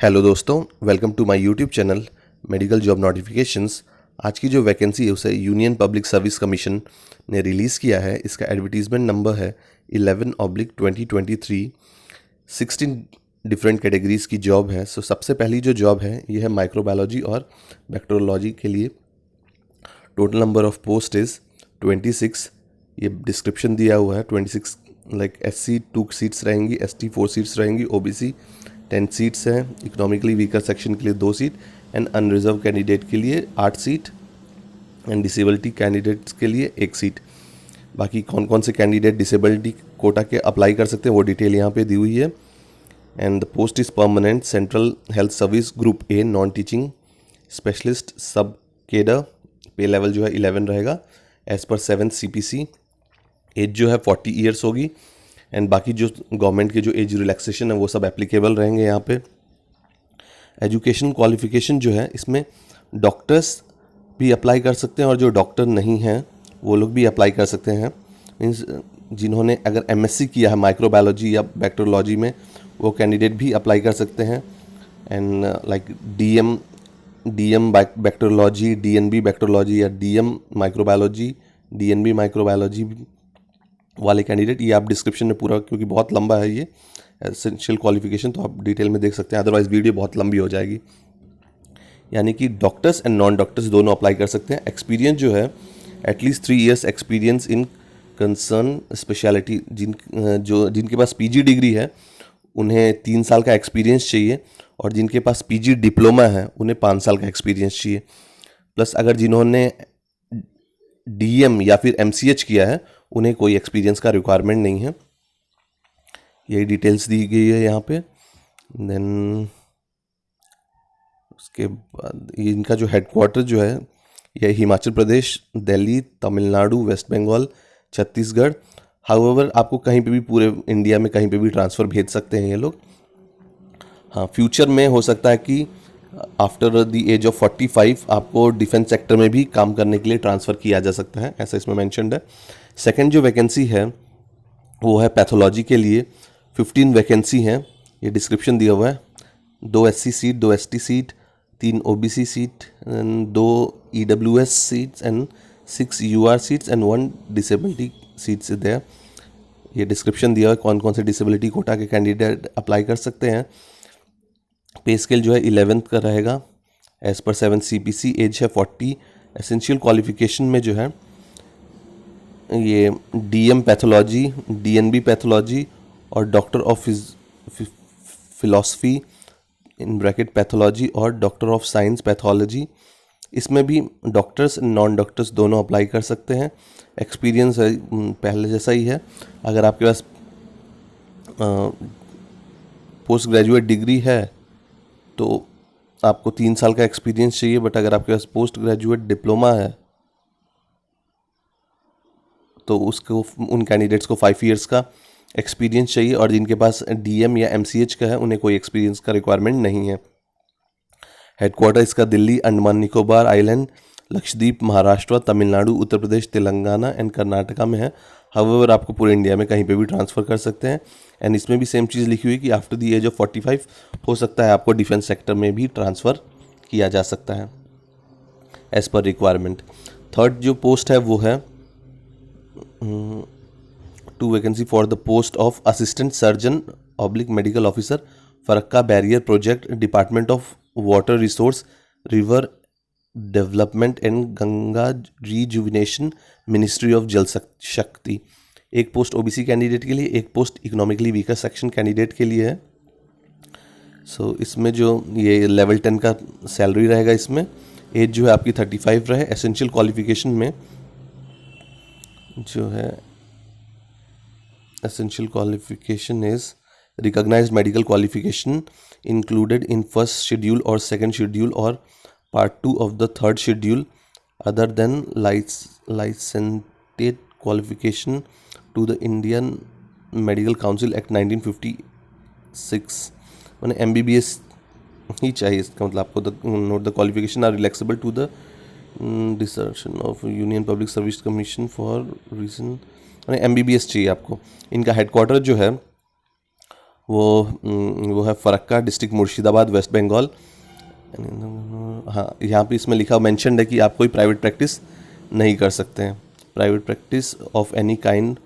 Hello दोस्तों, welcome to my YouTube channel medical job notifications. आज की जो वैकेंसी है उसे यूनियन पब्लिक सर्विस कमीशन ने रिलीज़ किया है। इसका एडवर्टीजमेंट नंबर है 11/2023। 16 डिफरेंट कैटेगरीज़ की जॉब है। सबसे पहली जो जॉब है ये है माइक्रोबायोलॉजी और बैक्टीरियोलॉजी के लिए। Total number of post is 26। ये डिस्क्रिप्शन दिया हुआ है। 26 लाइक SC 2 सीट्स रहेंगी, ST 4 सीट्स रहेंगी, OBC 10 सीट्स हैं, इकोनॉमिकली वीकर सेक्शन के लिए 2 सीट एंड अनरिजर्व कैंडिडेट के लिए 8 सीट एंड डिसेबिलिटी कैंडिडेट्स के लिए 1 सीट। बाकी कौन कौन से कैंडिडेट डिसेबिलिटी कोटा के अप्लाई कर सकते हैं वो डिटेल यहाँ पे दी हुई है। And the post is permanent central health service group A non teaching specialist सब केडर। पे लेवल जो है 11 रहेगा एज पर 7 CPC। एज जो है 40 ईयर्स होगी एंड बाकी जो गवर्नमेंट के जो एज रिलैक्सेशन है वो सब एप्लीकेबल रहेंगे यहाँ पे। एजुकेशन क्वालिफिकेशन जो है इसमें डॉक्टर्स भी अप्लाई कर सकते हैं और जो डॉक्टर नहीं हैं वो लोग भी अप्लाई कर सकते हैं। मीन्स जिन्होंने अगर MSc किया है माइक्रोबायोलॉजी या बैक्टीरियोलॉजी में वो कैंडिडेट भी अप्लाई कर सकते हैं। And like DM bacteriology, DNB bacteriology या DM माइक्रोबायोलॉजी, DNB माइक्रोबायोलॉजी वाले कैंडिडेट, ये आप डिस्क्रिप्शन में पूरा, क्योंकि बहुत लंबा है ये एसेंशियल क्वालिफिकेशन, तो आप डिटेल में देख सकते हैं, अदरवाइज वीडियो बहुत लंबी हो जाएगी। यानी कि डॉक्टर्स एंड नॉन डॉक्टर्स दोनों अप्लाई कर सकते हैं। एक्सपीरियंस जो है at least 3 years experience in concern speciality. जिनके पास PG डिग्री है उन्हें 3 साल का एक्सपीरियंस चाहिए और जिनके पास PG डिप्लोमा है उन्हें 5 साल का एक्सपीरियंस चाहिए। प्लस अगर जिन्होंने DM या फिर MCH किया है उन्हें कोई एक्सपीरियंस का रिक्वायरमेंट नहीं है। यही डिटेल्स दी गई है यहाँ पे। देन उसके बाद इनका जो हेडक्वार्टर जो है यह हिमाचल प्रदेश, दिल्ली, तमिलनाडु, वेस्ट बंगाल, छत्तीसगढ़। हाउएवर आपको कहीं पे भी पूरे इंडिया में कहीं पे भी ट्रांसफ़र भेज सकते हैं ये लोग। हाँ, फ्यूचर में हो सकता है कि आफ्टर द एज ऑफ 45 आपको डिफेंस सेक्टर में भी काम करने के लिए ट्रांसफ़र किया जा सकता है, ऐसा इसमें मेंशन्ड है। सेकंड जो वैकेंसी है वो है पैथोलॉजी के लिए। 15 वैकेंसी हैं, ये डिस्क्रिप्शन दिया हुआ है। 2 SC seat, 2 ST seat, 3 OBC seat, 2 EWS seats and 6 UR seats and 1 disability seats है। ये डिस्क्रिप्शन दिया हुआ है कौन कौन से डिसेबिलिटी कोटा के कैंडिडेट अप्लाई कर सकते हैं। पे स्केल जो है 11th का रहेगा एज पर 7 CPC। एज है 40। एसेंशियल क्वालिफिकेशन में जो है ये DM पैथोलॉजी, DNB पैथोलॉजी और doctor of philosophy in bracket pathology और डॉक्टर ऑफ साइंस पैथोलॉजी। इसमें भी डॉक्टर्स नॉन डॉक्टर्स दोनों अप्लाई कर सकते हैं। एक्सपीरियंस है पहले जैसा ही है। अगर आपके पास पोस्ट ग्रेजुएट डिग्री है तो आपको 3 साल का एक्सपीरियंस चाहिए, बट अगर आपके पास पोस्ट ग्रेजुएट डिप्लोमा है तो उसको उन कैंडिडेट्स को 5 इयर्स का एक्सपीरियंस चाहिए और जिनके पास DM या MCH का है उन्हें कोई एक्सपीरियंस का रिक्वायरमेंट नहीं है। हेडक्वार्टर इसका दिल्ली, अंडमान निकोबार आइलैंड, लक्षद्वीप, महाराष्ट्र, तमिलनाडु, उत्तर प्रदेश, तेलंगाना एंड कर्नाटका में है। हाउएवर आपको पूरे इंडिया में कहीं पे भी ट्रांसफ़र कर सकते हैं। एंड इसमें भी सेम चीज़ लिखी हुई कि आफ्टर द एज ऑफ 45 हो सकता है आपको डिफेंस सेक्टर में भी ट्रांसफ़र किया जा सकता है एज़ पर रिक्वायरमेंट। थर्ड जो पोस्ट है वो है 2 vacancy for the post of assistant surgeon oblique medical officer, Farakka barrier project, department of water resource, river development and Ganga rejuvenation, ministry of जल शक्ति। एक पोस्ट OBC कैंडिडेट के लिए, एक post economically weaker section candidate के लिए है। इसमें जो ये लेवल 10 का सैलरी रहेगा, इसमें एज जो है आपकी 35 रहे। एसेंशियल क्वालिफिकेशन में जो है essential qualification is recognized medical qualification included in first schedule or second schedule or part 2 of the third schedule other than licensed qualification to the Indian Medical Council Act 1956। मैंने MBBS ही चाहिए, इसका मतलब आपको note the qualification are relaxable to the discretion of Union Public Service Commission for reason. MBBS चाहिए आपको। इनका headquarter जो है वो है फरक्का डिस्ट्रिक्ट मुर्शिदाबाद वेस्ट बंगाल। हाँ, यहाँ पे इसमें लिखा मेंशन्ड है कि आप कोई प्राइवेट प्रैक्टिस नहीं कर सकते हैं। Private practice of any kind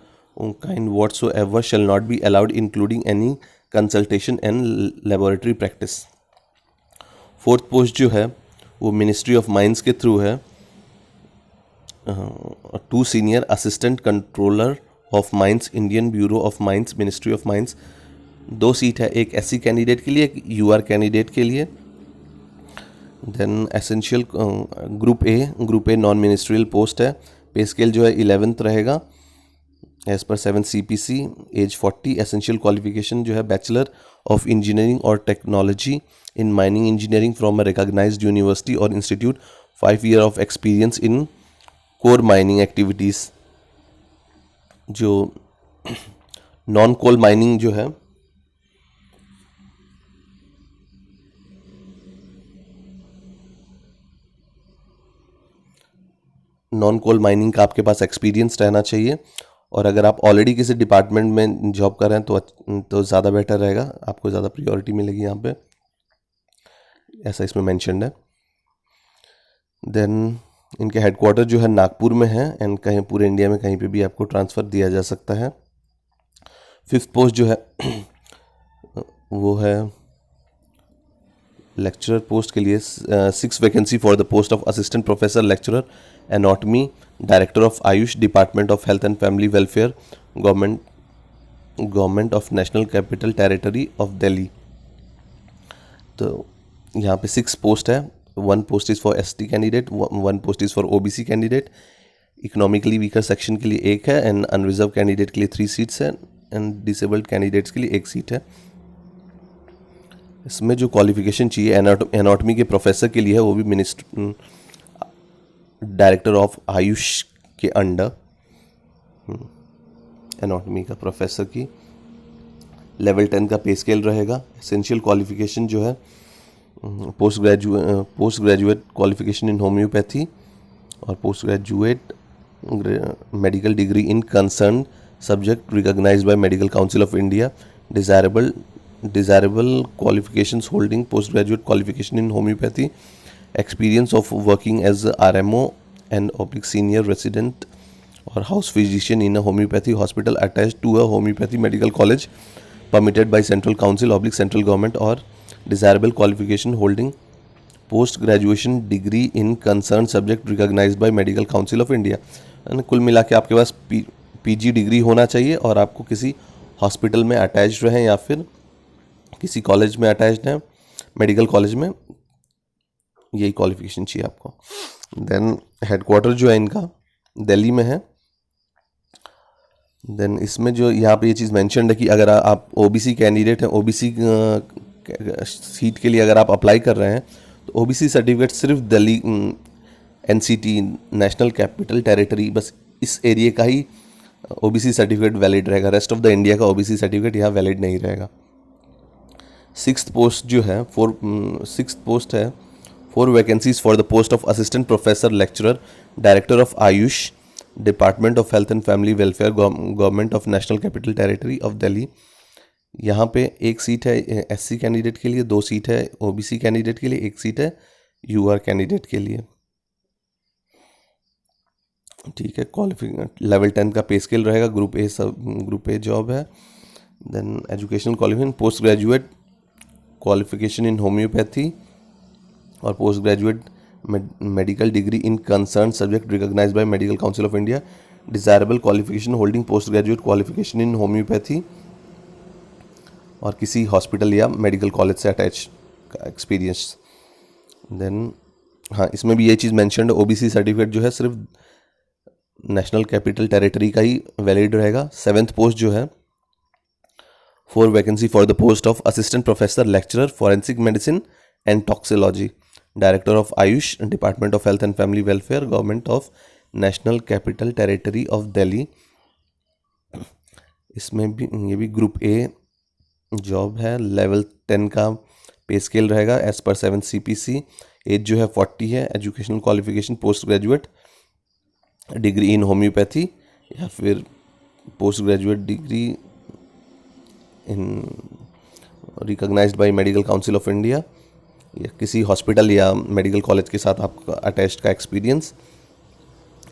whatsoever shall not be allowed including any consultation and laboratory practice. Fourth post जो है वो मिनिस्ट्री ऑफ माइंस के थ्रू है। 2 senior assistant controller of mines, Indian bureau of mines, ministry of mines. 2 seat है, एक SC candidate के लिए, एक UR कैंडिडेट के लिए। Then essential group A non ministerial post है। पे स्केल जो है 11th रहेगा as per 7 CPC। As 40। Essential qualification जो है बैचलर ऑफ इंजीनियरिंग और technology in mining engineering from a recognized university और institute, 5 year of experience in core mining activities. जो non coal mining जो है नॉन कोल माइनिंग का आपके पास experience रहना चाहिए, और अगर आप ऑलरेडी किसी डिपार्टमेंट में जॉब कर रहे हैं तो ज़्यादा बेटर रहेगा, आपको ज़्यादा प्रायोरिटी मिलेगी यहाँ पे, ऐसा इसमें मेंशन्ड है। देन इनके हेडक्वार्टर जो है नागपुर में है, एंड कहीं पूरे इंडिया में कहीं पे भी आपको ट्रांसफ़र दिया जा सकता है। 5th पोस्ट जो है वो है लेक्चरर पोस्ट के लिए। 6 vacancy for the post of assistant professor lecturer anatomy, director of Ayush, department of health and family welfare, government of national capital territory of Delhi. तो यहाँ पे 6 पोस्ट है। 1 post is for ST candidate, 1 post is for OBC candidate, economically weaker section के लिए 1 है, and unreserved candidate के लिए 3 seats हैं, एंड डिसेबल्ड कैंडिडेट्स के लिए 1 सीट है। इसमें जो क्वालिफिकेशन चाहिए एनाटॉमी के प्रोफेसर के लिए है, वो भी डायरेक्टर ऑफ आयुष के अंडर एनाटॉमी का प्रोफेसर की। लेवल 10 का पे स्केल रहेगा। एसेंशियल क्वालिफिकेशन जो है post graduate qualification in homeopathy और post graduate medical degree in concern subject recognized by medical council of India. Desirable qualifications holding post graduate qualification in homeopathy, experience of working as a RMO and oblique senior resident or house physician in a homeopathy hospital attached to a homeopathy medical college permitted by central council oblique central government, or desirable qualification holding post graduation degree in concerned subject recognized by medical council of India। कुल मिला के आपके पास PG degree होना चाहिए, और आपको किसी hospital में अटैच्ड रहें या फिर किसी कॉलेज में अटैच्ड हैं, मेडिकल कॉलेज में, यही क्वालिफिकेशन चाहिए आपको। देन हेडक्वार्टर जो है इनका दिल्ली में है। देन इसमें जो यहाँ पे ये चीज़ मेंशन्ड है कि अगर आप OBC कैंडिडेट हैं, OBC सीट के लिए अगर आप अप्लाई कर रहे हैं तो OBC सर्टिफिकेट सिर्फ Delhi NCT national capital territory, बस इस एरिया का ही OBC सर्टिफिकेट वैलिड रहेगा। रेस्ट ऑफ द इंडिया का OBC सर्टिफिकेट यहाँ वैलिड नहीं रहेगा। 6th पोस्ट जो है 6th पोस्ट है 4 vacancies for the post of assistant professor lecturer, director of Ayush, department of health and family welfare, government of national capital territory of Delhi. यहाँ पे 1 seat है SC कैंडिडेट के लिए, 2 सीट है OBC कैंडिडेट के लिए, 1 सीट है UR कैंडिडेट के लिए। ठीक है, लेवल 10 का पे स्केल रहेगा। ग्रुप ए जॉब है। Then educational qualification post graduate qualification in homeopathy और post graduate medical degree in concern subject recognized by medical council of India. Desirable qualification holding post graduate qualification in homeopathy और किसी hospital या medical college से attach का experience. Then हाँ, इसमें भी ये चीज़ मेंशन्ड है, OBC सर्टिफिकेट जो है सिर्फ नेशनल कैपिटल टेरिटरी का ही वैलिड रहेगा। 7th पोस्ट जो है 4 vacancy for the post of assistant professor lecturer forensic medicine and toxicology, director of Ayush, department of health and family welfare, government of national capital territory of Delhi. इसमें भी ये भी group A job है। Level 10 का pay scale रहेगा as per 7 CPC। As जो है 40 है। Educational qualification post graduate degree in homoeopathy या फिर post graduate degree in recognised by medical council of India, या किसी हॉस्पिटल या मेडिकल कॉलेज के साथ आपका अटैच्ड का एक्सपीरियंस।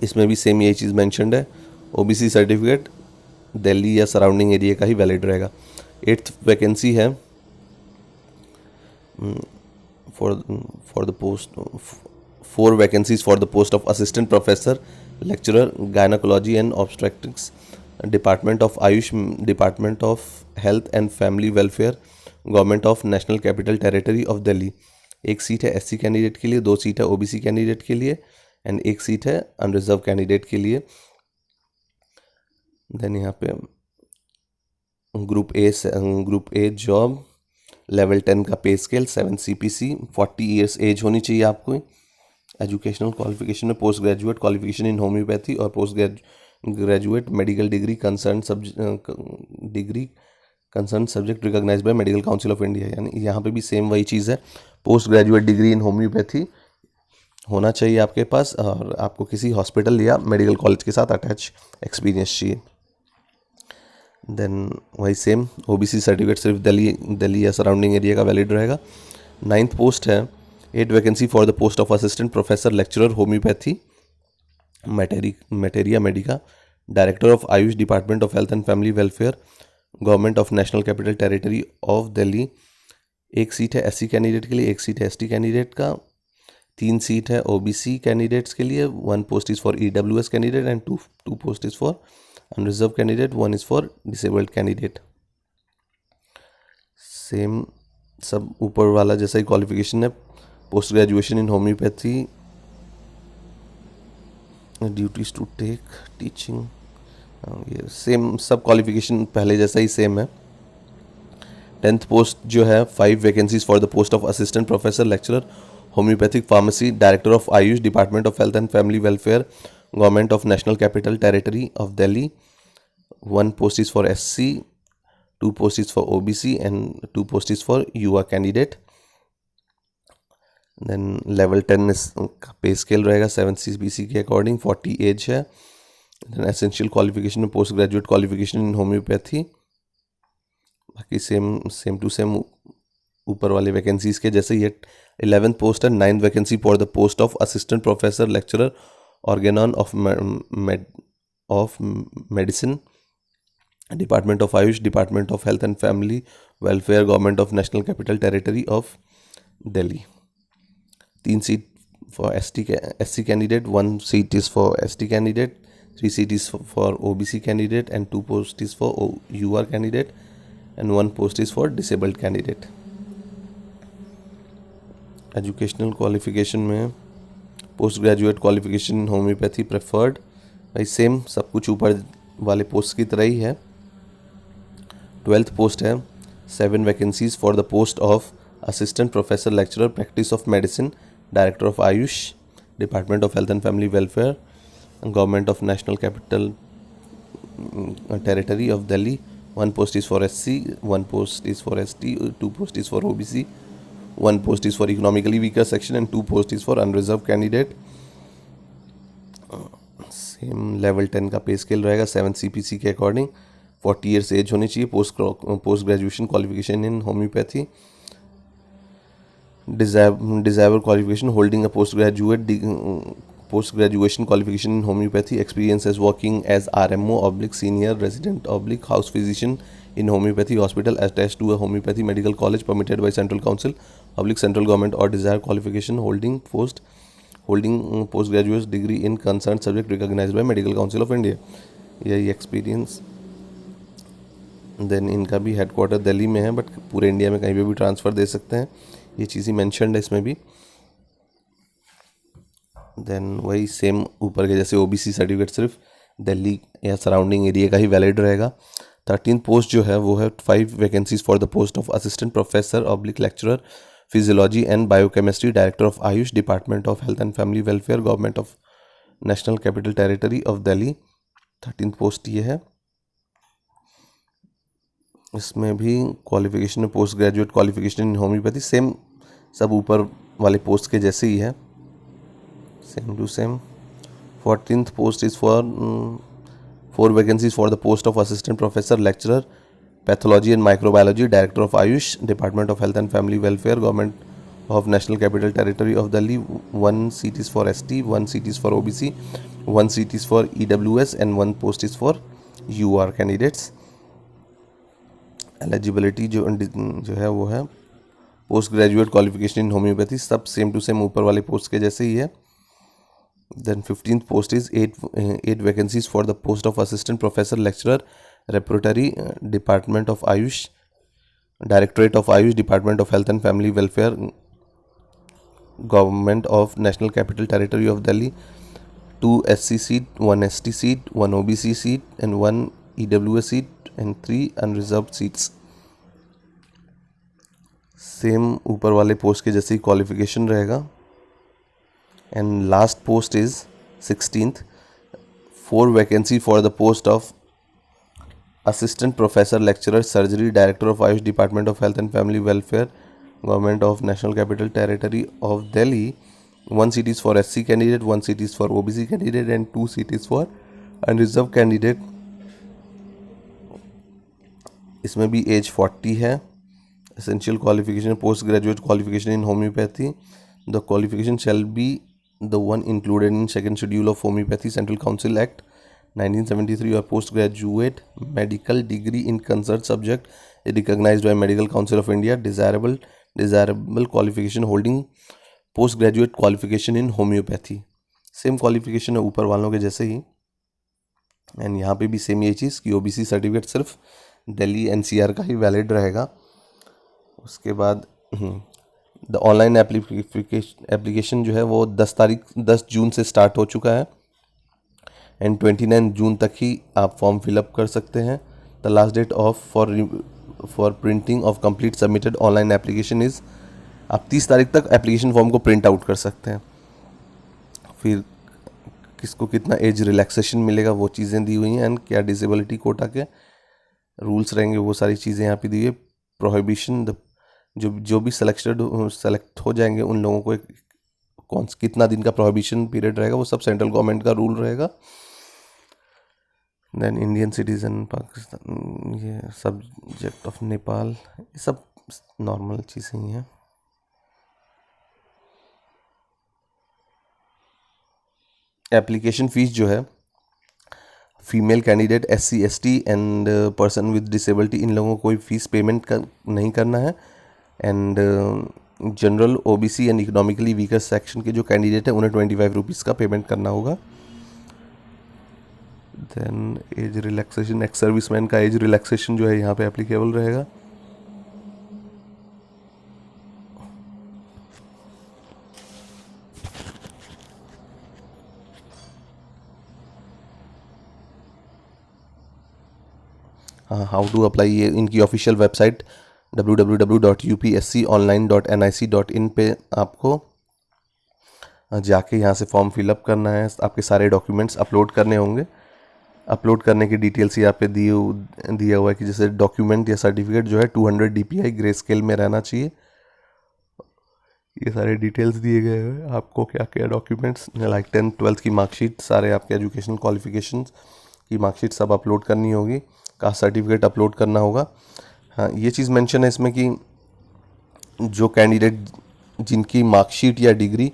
इसमें भी सेम यही चीज़ मैंशनड है। ओबीसी सर्टिफिकेट दिल्ली या सराउंडिंग एरिया का ही वैलिड रहेगा। 8th वैकेंसी है for the post 4 vacancies for the post of assistant professor lecturer gynecology and obstetrics, department of Ayush, department of health and family welfare, government of national capital territory of Delhi. एक seat है SC candidate के लिए, 2 seat है OBC candidate के लिए and 1 seat है unreserved candidate के लिए। देन यहाँ पे ग्रुप ए जॉब लेवल 10 का pay scale 7 CPC, 40 years as होनी चाहिए आपको। एजुकेशनल क्वालिफिकेशन में post graduate qualification in homeopathy और post graduate medical degree concern subject recognized by medical council of India. यानी यहाँ पे भी सेम वही चीज़ है, post graduate degree in homeopathy होना चाहिए आपके पास और आपको किसी हॉस्पिटल या मेडिकल कॉलेज के साथ अटैच एक्सपीरियंस चाहिए। देन वही सेम ओबीसी सर्टिफिकेट सिर्फ दिल्ली या सराउंडिंग एरिया का वैलिड रहेगा। 9th पोस्ट है 8 vacancy for the post of assistant professor lecturer homeopathy materia medica, director of Ayush, department of health and family welfare, government of national capital territory of Delhi. 1 seat है SC candidate के लिए, 1 seat है ST candidate का, 3 seat है OBC candidates के लिए, 1 post is for EWS candidate and 2 post is for unreserve candidate, 1 is for disabled candidate. Same सब ऊपर वाला जैसा ही क्वालिफिकेशन है, post graduation in homoeopathy, duties to take teaching, ये सेम सब क्वालिफिकेशन पहले जैसा ही सेम है। 10th पोस्ट जो है 5 vacancies for the post of assistant professor lecturer homeopathic pharmacy, director of Ayush, department of health and family welfare, government of national capital territory of Delhi. 1 post is for SC, 2 post is for OBC and 2 post is for युवा candidate. Then level 10 का pay scale रहेगा 7 CPC के according, 40 as है। Then essential qualification में post graduate qualification in homeopathy, बाकी same to same ऊपर वाले vacancies के जैसे ये। 11th पोस्ट है 9th vacancy for the post of assistant professor lecturer organon of medicine, department of Ayush, department of health and family welfare, government of national capital territory of Delhi. 3 seat for SC candidate, 1 seat is for ST candidate, 3 seat is for OBC candidate and 2 post is for UR candidate and 1 post is for disabled candidate. Educational qualification में post graduate qualification in homeopathy preferred, भाई same सब कुछ ऊपर वाले post की तरह ही है। 12th post है 7 vacancies for the post of assistant professor lecturer practice of medicine, director of Ayush, department of health and family welfare, government of national capital territory of Delhi. 1 post is for SC, 1 post is for ST, 2 post is for OBC, 1 post is for economically weaker section and 2 post is for unreserved candidate. Same level 10 का pay scale रहेगा 7 CPC के according, 40 years as होनी चाहिए। Post graduation qualification in homeopathy, desirable qualification holding a post graduation qualification in homeopathy, experience as working as RMO / senior resident / house physician in homeopathy hospital attached to a homeopathy medical college permitted by central council / central government, or desired qualification holding postgraduate degree in concerned subject recognized by medical council of India। यही experience. Then इनका भी headquarter Delhi में है but पूरे India में कहीं पे भी ट्रांसफ़र दे सकते हैं, ये चीज़ ही मैंशनड है इसमें भी। देन वही सेम ऊपर के जैसे OBC सर्टिफिकेट सिर्फ दिल्ली या सराउंडिंग एरिया का ही वैलिड रहेगा। 13th पोस्ट जो है वो है 5 vacancies for the post of assistant professor / lecturer physiology and biochemistry, director of Ayush, department of health and family welfare, government of national capital territory of Delhi. 13th post ये है। इसमें भी क्वालिफिकेशन में post graduate qualification in homoeopathy, same सब ऊपर वाले post के जैसे ही है, same to same. 14th post is for 4 vacancies for the post of assistant professor lecturer pathology and microbiology, director of Ayush, department of health and family welfare, government of National Capital Territory of Delhi. 1 seat is for ST, 1 seat is for OBC, 1 seat is for EWS and 1 post is for UR candidates. Eligibility जो है वो है post graduate qualification in homeopathy, सब same to same ऊपर वाले post के जैसे ही है. Then 15th post is 8 vacancies for the post of assistant professor lecturer repertory, Department of Ayush, Directorate of Ayush, Department of Health and Family Welfare, Government of National Capital Territory of Delhi. 2 SC seat, 1 ST seat, 1 OBC seat and 1 EWS seat and 3 unreserved seats. Same ऊपर वाले post के जैसे ही qualification रहेगा. And last post is 16th, 4 vacancy for the post of assistant professor lecturer surgery, director of Ayush, department of health and family welfare, government of national capital territory of Delhi. 1 seat is for SC candidate, 1 seat is for OBC candidate and 2 seat is for unreserved candidate. इसमें भी as 40 है. Essential qualification, postgraduate qualification in homeopathy. The qualification shall be the one included in second schedule of Homeopathy Central Council Act 1973 or postgraduate medical degree in concerned subject recognized by Medical Council of India. Desirable qualification holding postgraduate qualification in homeopathy. Same qualification है ऊपर वालों के जैसे ही. And यहाँ पे भी same ये चीज़ कि OBC सर्टिफिकेट सिर्फ दिल्ली NCR का ही वैलिड रहेगा. उसके बाद द ऑनलाइन एप्लीकेशन जो है वो 10 जून से स्टार्ट हो चुका है एंड 29 जून तक ही आप फॉर्म फिलअप कर सकते हैं. The last date of for printing of complete submitted online application is, आप 30 तारीख तक एप्लीकेशन फॉर्म को प्रिंट आउट कर सकते हैं. फिर किसको कितना एज रिलैक्सेशन मिलेगा वो चीज़ें दी हुई हैं एंड क्या डिसेबिलिटी कोटा के रूल्स रहेंगे वो सारी चीज़ें यहाँ पे दी है. प्रोहिबिशन, जो भी सेलेक्ट हो जाएंगे उन लोगों को कितना दिन का प्रोहिबिशन पीरियड रहेगा वो सब सेंट्रल गवर्नमेंट का रूल रहेगा. देन इंडियन सिटीजन, पाकिस्तान, ये सब्जेक्ट ऑफ नेपाल, ये सब नॉर्मल चीज़ें ही हैं. एप्लीकेशन फ़ीस जो है female candidate, SC ST and person with disability, इन लोगों को कोई फ़ीस पेमेंट नहीं करना है. And general OBC and economically weaker section के जो कैंडिडेट है उन्हें 25 रुपीज़ का पेमेंट करना होगा. Then age relaxation, ex serviceman का एज रिलैक्सेशन जो है यहाँ पे एप्लीकेबल रहेगा. हाउ टू अप्लाई, ये इनकी ऑफिशियल वेबसाइट www.upsconline.nic.in पे आपको जाके यहाँ से फॉर्म फिलअप करना है. आपके सारे डॉक्यूमेंट्स अपलोड करने होंगे. अपलोड करने की डिटेल्स यहाँ पे दिया हुआ है कि जैसे डॉक्यूमेंट या सर्टिफिकेट जो है 200 DPI ग्रे स्केल में रहना चाहिए. ये सारे डिटेल्स दिए गए हैं आपको क्या क्या डॉक्यूमेंट्स, लाइक 10th 12th की मार्कशीट, सारे आपके एजुकेशनल क्वालिफिकेशंस की मार्कशीट सब अपलोड करनी होगी. कास्ट सर्टिफिकेट अपलोड करना होगा. हाँ, ये चीज़ मेंशन है इसमें कि जो कैंडिडेट जिनकी मार्कशीट या डिग्री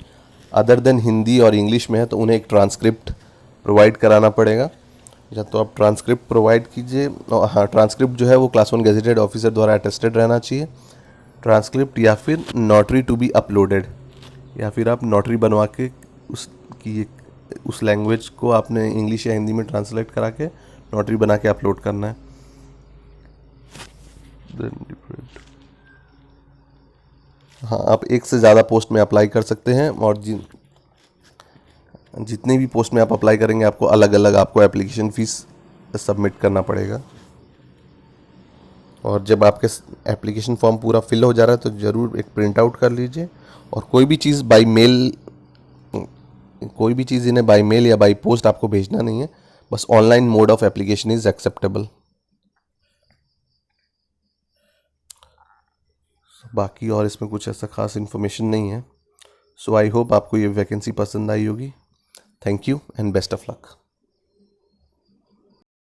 अदर देन हिंदी और इंग्लिश में है तो उन्हें एक ट्रांसक्रिप्ट प्रोवाइड कराना पड़ेगा. या तो आप ट्रांसक्रिप्ट प्रोवाइड कीजिए. हाँ, ट्रांसक्रिप्ट जो है वो क्लास 1 गेजेटेड ऑफिसर द्वारा अटेस्टेड रहना चाहिए. ट्रांसक्रिप्ट या फिर नोटरी टू बी अपलोडेड, या फिर आप नोटरी बनवा के उस लैंग्वेज को आपने इंग्लिश या हिंदी में ट्रांसलेट करा के नोटरी बना के अपलोड करना है. हाँ, आप एक से ज़्यादा पोस्ट में अप्लाई कर सकते हैं और जितने भी पोस्ट में आप अप्लाई करेंगे आपको अलग अलग आपको एप्लीकेशन फ़ीस सबमिट करना पड़ेगा. और जब आपके एप्लीकेशन फॉर्म पूरा फिल हो जा रहा है तो ज़रूर एक प्रिंट आउट कर लीजिए. और कोई भी चीज़ इन्हें बाई मेल या बाई पोस्ट आपको भेजना नहीं है. बस online mode of application is acceptable. बाकी और इसमें कुछ ऐसा खास इन्फॉर्मेशन नहीं है. सो आई होप आपको ये वैकेंसी पसंद आई होगी. Thank you and best of luck.